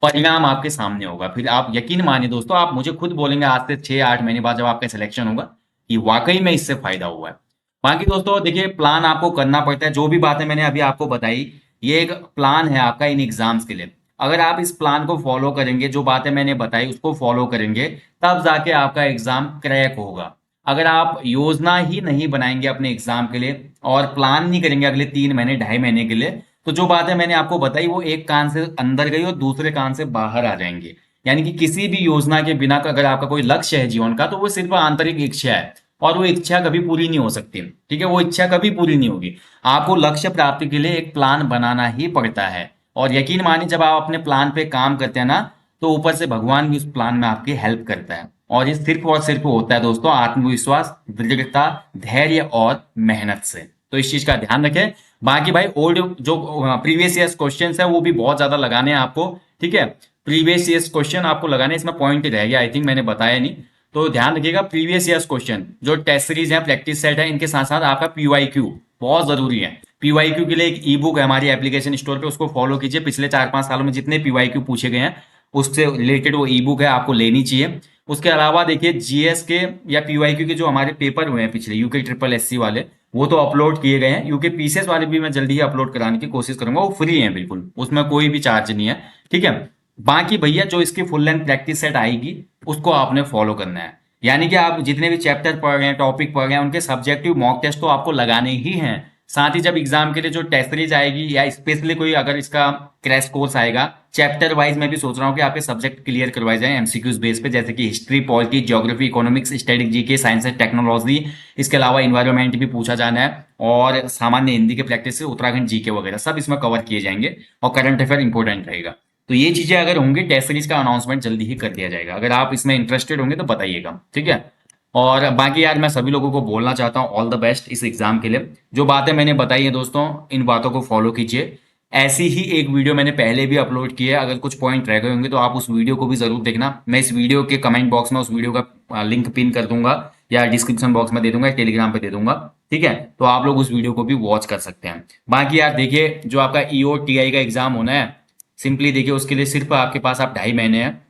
[SPEAKER 1] परिणाम आपके सामने होगा। फिर आप यकीन मानिए दोस्तों, आप मुझे खुद बोलेंगे आज से 6-8 महीने बाद जब आपका सिलेक्शन होगा कि वाकई में इससे फायदा हुआ है। बाकी दोस्तों देखिए, प्लान आपको करना पड़ता है। जो भी बातें मैंने अभी आपको बताई, ये एक प्लान है आपका इन एग्जाम्स के लिए। अगर आप इस प्लान को फॉलो करेंगे, जो बातें मैंने बताई उसको फॉलो करेंगे, तब जाके आपका एग्जाम क्रैक होगा। अगर आप योजना ही नहीं बनाएंगे अपने एग्जाम के लिए और प्लान नहीं करेंगे अगले 3 महीने 2.5 महीने के लिए, तो जो बातें मैंने आपको बताई वो एक कान से अंदर गई और दूसरे कान से बाहर आ जाएंगी। यानी कि किसी भी योजना के बिना अगर आपका कोई लक्ष्य है जीवन का, तो वो सिर्फ आंतरिक इच्छा है और वो इच्छा कभी पूरी नहीं हो सकती। ठीक है, वो इच्छा कभी पूरी नहीं होगी। आपको लक्ष्य प्राप्ति के लिए एक प्लान बनाना ही पड़ता है। और यकीन मानिए, जब आप अपने प्लान पे काम करते हैं ना, तो ऊपर से भगवान भी उस प्लान में आपकी हेल्प करता है। और ये सिर्फ और सिर्फ होता है दोस्तों आत्मविश्वास, दृढ़ता, धैर्य और मेहनत से। तो इस चीज का ध्यान रखें। बाकी भाई ओल्ड जो प्रीवियस ईयर्स क्वेश्चन है वो भी बहुत ज्यादा लगाने हैं आपको। ठीक है, प्रीवियस ईयर्स क्वेश्चन आपको लगाने, इसमें पॉइंट रह गया आई थिंक मैंने बताया नहीं, तो ध्यान रखिएगा। प्रीवियस ईयर्स क्वेश्चन जो टेस्ट सीरीज है, प्रैक्टिस सेट है, इनके साथ साथ आपका पीवाईक्यू बहुत जरूरी है। पीवाईक्यू के लिए एक ई बुक है हमारी एप्लीकेशन स्टोर पे, उसको फॉलो कीजिए। पिछले 4-5 सालों में जितने पीवाईक्यू पूछे गए हैं उससे रिलेटेड वो ई बुक है, आपको लेनी चाहिए। उसके अलावा देखिए जीएस के या पीवाईक्यू के जो हमारे पेपर हुए हैं पिछले यूके ट्रिपल एससी वाले, वो तो अपलोड किए गए हैं। यूके पीसीएस वाले भी मैं जल्दी ही अपलोड कराने की कोशिश करूंगा, वो फ्री हैं बिल्कुल, उसमें कोई भी चार्ज नहीं है। ठीक है, बाकी भैया जो इसकी फुल लेंथ प्रैक्टिस सेट आएगी उसको आपने फॉलो करना है। यानी कि आप जितने भी चैप्टर पढ़ रहे हैं, टॉपिक पढ़ रहे हैं, उनके सब्जेक्टिव मॉक टेस्ट तो आपको लगाने ही हैं। साथ ही जब एग्जाम के लिए जो टेस्ट सीरीज आएगी या स्पेशली कोई अगर इसका क्रैश कोर्स आएगा चैप्टर वाइज, मैं भी सोच रहा हूँ कि आपके सब्जेक्ट क्लियर करवाए जाएं एमसीक्यूज बेस पे, जैसे कि history, polity, geography, economics, static GK, science and technology. इसके अलावा इन्वायरमेंट भी पूछा जाना है और सामान्य हिंदी के प्रैक्टिस से उत्तराखंड जीके वगैरह सब इसमें कवर किए जाएंगे और करंट अफेयर इंपॉर्टेंट रहेगा। तो ये चीजें अगर होंगी, टेस्ट सीरीज का अनाउंसमेंट जल्दी ही कर दिया जाएगा। अगर आप इसमें इंटरेस्टेड होंगे तो बताइएगा। ठीक है, और बाकी यार मैं सभी लोगों को बोलना चाहता हूँ ऑल द बेस्ट इस एग्जाम के लिए। जो बातें मैंने बताई हैं दोस्तों, इन बातों को फॉलो कीजिए। ऐसी ही एक वीडियो मैंने पहले भी अपलोड की है, अगर कुछ पॉइंट रह गए होंगे तो आप उस वीडियो को भी जरूर देखना। मैं इस वीडियो के कमेंट बॉक्स में उस वीडियो का लिंक पिन कर दूंगा या डिस्क्रिप्शन बॉक्स में दे दूंगा, टेलीग्राम पे दे दूंगा। ठीक है, तो आप लोग उस वीडियो को भी वॉच कर सकते हैं। बाकी यार देखिए, जो आपका ईओ टीआई का एग्जाम होना है, सिंपली देखिए उसके लिए सिर्फ आपके पास आप 2.5 महीने हैं,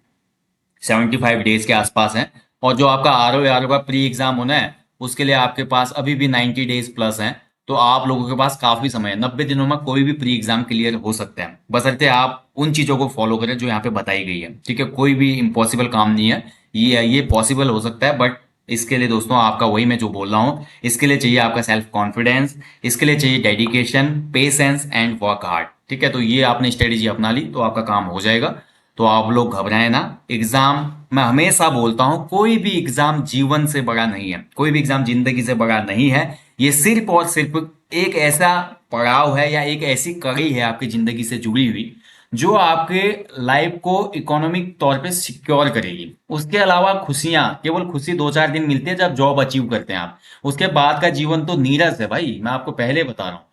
[SPEAKER 1] 75 डेज के आसपास हैं। और जो आपका आर ओ का प्री एग्जाम होना है उसके लिए आपके पास अभी भी 90 डेज प्लस हैं। तो आप लोगों के पास काफी समय है, 90 दिनों में कोई भी प्री एग्जाम क्लियर हो सकते हैं, बशर्ते आप उन चीजों को फॉलो करें जो यहाँ पे बताई गई है। ठीक है, कोई भी इम्पॉसिबल काम नहीं है, ये पॉसिबल हो सकता है, बट इसके लिए दोस्तों आपका वही मैं जो बोल रहा हूँ, इसके लिए चाहिए आपका सेल्फ कॉन्फिडेंस, इसके लिए चाहिए dedication, patience and work hard. ठीक है, तो ये आपने स्ट्रेटेजी अपना ली तो आपका काम हो जाएगा। तो आप लोग घबराएं ना। एग्जाम, मैं हमेशा बोलता हूं, कोई भी एग्जाम जीवन से बड़ा नहीं है, कोई भी एग्जाम जिंदगी से बड़ा नहीं है। ये सिर्फ और सिर्फ एक ऐसा पड़ाव है या एक ऐसी कड़ी है आपकी जिंदगी से जुड़ी हुई जो आपके लाइफ को इकोनॉमिक तौर पे सिक्योर करेगी। उसके अलावा खुशियां, केवल खुशी 2-4 दिन मिलती है जब जॉब अचीव करते हैं आप। उसके बाद का जीवन तो नीरस है भाई, मैं आपको पहले बता रहा हूँ।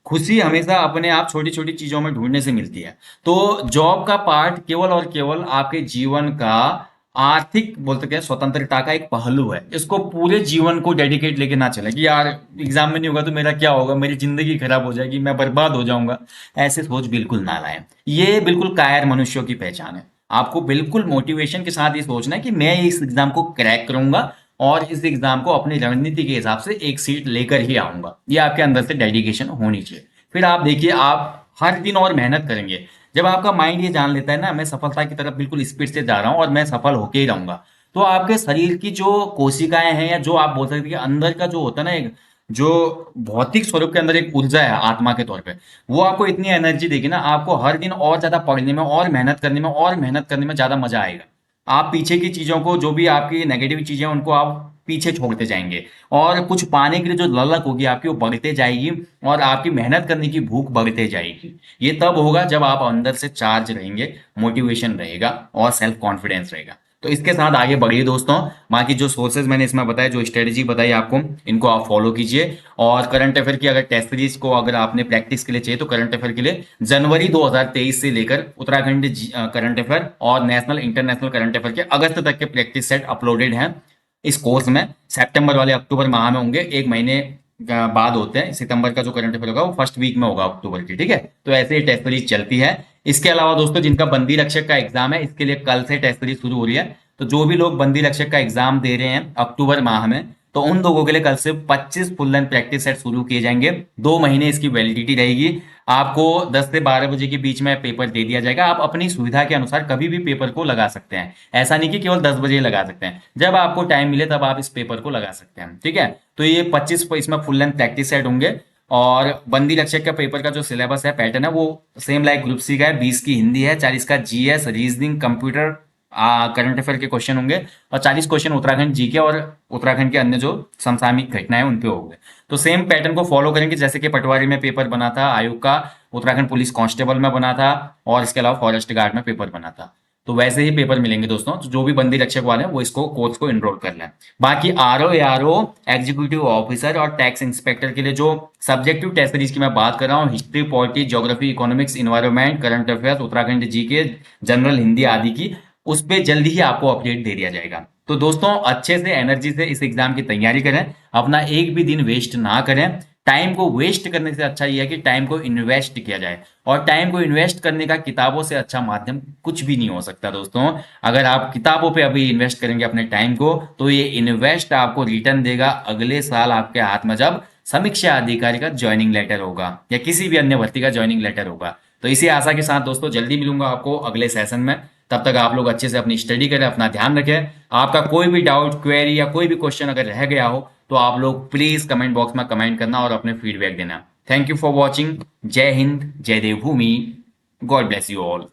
[SPEAKER 1] खुशी हमेशा अपने आप छोटी छोटी चीजों में ढूंढने से मिलती है। तो जॉब का पार्ट केवल और केवल आपके जीवन का आर्थिक बोल सकते हैं स्वतंत्रता का एक पहलू है। इसको पूरे जीवन को डेडिकेट लेके ना चले कि यार एग्जाम में नहीं होगा तो मेरा क्या होगा, मेरी जिंदगी खराब हो जाएगी, मैं बर्बाद हो जाऊंगा। ऐसे सोच बिल्कुल ना लाएं, ये बिल्कुल कायर मनुष्यों की पहचान है। आपको बिल्कुल मोटिवेशन के साथ ये सोचना है कि मैं इस एग्जाम को क्रैक करूंगा और इस एग्जाम को अपनी रणनीति के हिसाब से एक सीट लेकर ही आऊंगा। ये आपके अंदर से डेडिकेशन होनी चाहिए। फिर आप देखिए, आप हर दिन और मेहनत करेंगे। जब आपका माइंड ये जान लेता है ना मैं सफलता की तरफ बिल्कुल स्पीड से जा रहा हूँ और मैं सफल होके ही रहूंगा, तो आपके शरीर की जो कोशिकाएं हैं या जो आप बोल सकते हैं कि अंदर का जो होता है ना, एक जो भौतिक स्वरूप के अंदर एक ऊर्जा है आत्मा के तौर पे, वो आपको इतनी एनर्जी देगी ना, आपको हर दिन और ज्यादा पढ़ने में और मेहनत करने में और मेहनत करने में ज्यादा मजा आएगा। आप पीछे की चीजों को, जो भी आपकी नेगेटिव चीजें हैं, उनको आप पीछे छोड़ते जाएंगे और कुछ पाने के लिए जो ललक होगी आपकी वो बढ़ते जाएगी और आपकी मेहनत करने की भूख बढ़ते जाएगी। ये तब होगा जब आप अंदर से चार्ज रहेंगे, मोटिवेशन रहेगा और सेल्फ कॉन्फिडेंस रहेगा। तो इसके साथ आगे बढ़िए दोस्तों। बाकी जो सोर्सेज मैंने इसमें बताया, जो स्ट्रेटेजी बताई आपको, इनको आप फॉलो कीजिए। और करंट अफेयर की अगर टेस्ट सीरीज को अगर आपने प्रैक्टिस के लिए चाहिए तो करंट अफेयर के लिए जनवरी 2023 से लेकर उत्तराखंड करंट अफेयर और नेशनल इंटरनेशनल करंट अफेयर के अगस्त तक के प्रैक्टिस सेट अपलोडेड हैं इस कोर्स में। सितंबर वाले अक्टूबर माह में होंगे, 1 महीने बाद होते हैं। सितंबर का जो करंट अफेयर होगा वो फर्स्ट वीक में होगा अक्टूबर की। ठीक है, तो ऐसे ही टेस्ट सीरीज चलती है। इसके अलावा दोस्तों, जिनका बंदी रक्षक का एग्जाम है, इसके लिए कल से टेस्ट सीरीज शुरू हो रही है। तो जो भी लोग बंदी रक्षक का एग्जाम दे रहे हैं अक्टूबर माह में, तो उन लोगों के लिए कल से 25 फुल लेंथ प्रैक्टिस सेट शुरू किए जाएंगे। 2 महीने इसकी वैलिडिटी रहेगी। आपको 10 से 12 बजे के बीच में पेपर दे दिया जाएगा। आप अपनी सुविधा के अनुसार कभी भी पेपर को लगा सकते हैं। ऐसा नहीं कि केवल 10 बजे ही लगा सकते हैं, जब आपको टाइम मिले तब आप इस पेपर को लगा सकते हैं। ठीक है, तो ये 25 इसमें फुल लेंथ प्रैक्टिस सेट होंगे। और बंदी रक्षक का पेपर का जो सिलेबस है, पैटर्न है, वो सेम लाइक ग्रुप सी का है। 20 की हिंदी है, 40 का GS, reasoning, computer, current affair के क्वेश्चन होंगे, और 40 क्वेश्चन उत्तराखंड जीके और उत्तराखंड के अन्य जो समसामयिक घटनाएं उन पे होंगे। तो सेम पैटर्न को फॉलो करेंगे जैसे कि पटवारी में पेपर बना था, आयोग का, उत्तराखंड पुलिस कांस्टेबल में बना था, और इसके अलावा फॉरेस्ट गार्ड में पेपर बना था। तो वैसे ही पेपर मिलेंगे दोस्तों। तो जो भी बंदी रक्षक वाले हैं वो इसको कोर्स को इनरोल कर लें। बाकी आरओ, एआरओ, एग्जीक्यूटिव ऑफिसर और टैक्स इंस्पेक्टर के लिए जो सब्जेक्टिव टेस्ट सीरीज की मैं बात कर रहा हूँ, history, polity, geography, economics, environment, current affairs, Uttarakhand GK, general Hindi आदि की, उस पर जल्दी ही आपको अपडेट दे दिया जाएगा। तो दोस्तों अच्छे से एनर्जी से इस एग्जाम की तैयारी करें, अपना एक भी दिन वेस्ट ना करें। टाइम को वेस्ट करने से अच्छा यह है कि टाइम को इन्वेस्ट किया जाए, और टाइम को इन्वेस्ट करने का किताबों से अच्छा माध्यम कुछ भी नहीं हो सकता दोस्तों। अगर आप किताबों पे अभी इन्वेस्ट करेंगे अपने टाइम को, तो ये इन्वेस्ट आपको रिटर्न देगा अगले साल आपके हाथ में, जब समीक्षा अधिकारी का ज्वाइनिंग लेटर होगा या किसी भी अन्य भर्ती का ज्वाइनिंग लेटर होगा। तो इसी आशा के साथ दोस्तों जल्दी मिलूंगा आपको अगले सेशन में। तब तक आप लोग अच्छे से अपनी स्टडी करें, अपना ध्यान रखें। आपका कोई भी डाउट, क्वेरी या कोई भी क्वेश्चन अगर रह गया हो, तो आप लोग प्लीज कमेंट बॉक्स में कमेंट करना और अपने फीडबैक देना। Thank you for watching. जय हिंद, जय Devbhoomi. God bless you all.